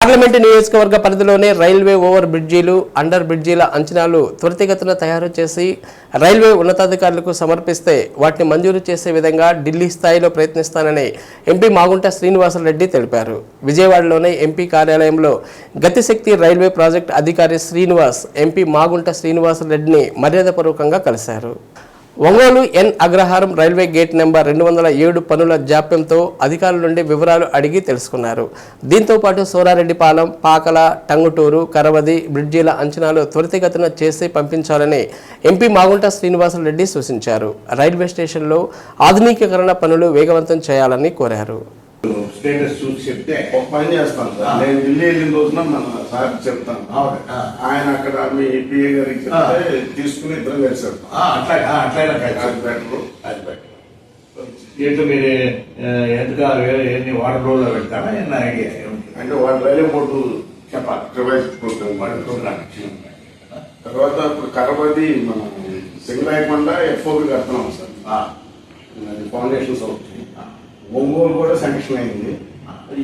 Parliament నియోజకవర్గ పరిధిలోనే railway over బ్రిడ్జీలు, under బ్రిడ్జీల అంచనాలు త్వరితగతిన తయారు చేసి రైల్వే ఉన్నతాధికారులకు సమర్పిస్తే వాటిని మంజూరు చేసే విధంగా ఢిల్లీ స్థాయిలో ప్రయత్నిస్తానని ఎంపీ మాగుంట శ్రీనివాసరెడ్డి తెలిపారు. విజయవాడలోని ఎంపీ కార్యాలయంలో గతిశక్తి రైల్వే ప్రాజెక్టు అధికారి శ్రీనివాస్ ఎంపీ మాగుంట శ్రీనివాసరెడ్డిని మర్యాదపూర్వకంగా కలిశారు. ఒంగోలు ఎన్ అగ్రహారం రైల్వే గేట్ నెంబర్ 207 పనుల జాప్యంతో అధికారుల నుండి వివరాలు అడిగి తెలుసుకున్నారు. దీంతో పాటు సోరారెడ్డిపాలెం, పాకల, టంగుటూరు, కరవది బ్రిడ్జీల అంచనాలు త్వరితగతిన చేసి పంపించాలని ఎంపీ మాగుంట శ్రీనివాసరెడ్డి సూచించారు. రైల్వే స్టేషన్లో ఆధునికీకరణ పనులు వేగవంతం చేయాలని కోరారు. స్టేటస్ చూసి చెప్తే ఒక పని చేస్తాను సార్. నేను ఢిల్లీ వెళ్ళిన రోజున మన సార్ చెప్తాను. ఆయన అక్కడ మీ పిఏ గారికి చెప్తే తీసుకుని ఇద్దరం కలిసి అది బెటర్. ఏంటో మీరు ఎన్ని వాటర్ రోడ్లో పెడతారా ఎన్న ఐడియా అంటే వాళ్ళు రైల్వే బోర్డు చెప్పాలి రివైజ్ ప్రోగ్రామ్. తర్వాత ఇప్పుడు కరపతి మనం సింగరాయకొండ ఎఫ్ఓబి కడుతున్నాం సార్. ఫౌండేషన్స్ అవుతుంది. ఒంగోలు కూడా శాంక్షన్ అయింది.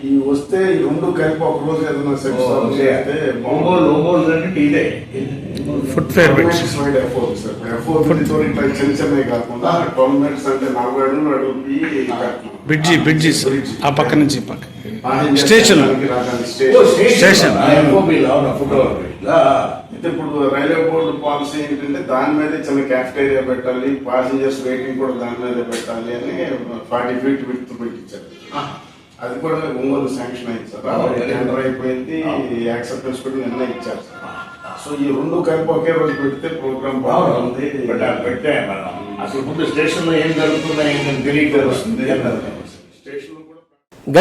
ఈ వస్తే ఈ రెండు కలిపి ఒక రోజు ఏదైనా ఒంగోలు అంటే ఇదే ఫుట్వేర్ ఎఫ్ఓబి సార్. ఎఫ్ఓబితో ఇట్లా చిన్న చిన్నవి కాకుండా 12 మినిట్స్ అంటే 40 అడుగులు బ్రిడ్జి ఆ పక్క నుంచి స్టేషన్ ఇప్పుడు రైల్వే బోర్డు పాలసీ ఏంటంటే దాని మీద చిన్న క్యాఫ్టేరియా పెట్టాలి, ప్యాసింజర్స్ వెయిటింగ్ కూడా దాని మీద పెట్టాలి అని 40 feet విడ్త్ పెట్టించారు. అది కూడా ఒంగోలు శాంక్షన్ అయింది సార్. టెండర్ అయిపోయింది, యాక్సెప్టెన్స్ కూడా నిన్న ఇచ్చారు సార్. సో ఈ రెండు కలిపి ఒకే రోజు పెడితే ప్రోగ్రామ్ బాగుంది. పెట్టాం మనం. అసలు ముందు స్టేషన్ లో ఏం జరుగుతుందో తెలియక వస్తుంది.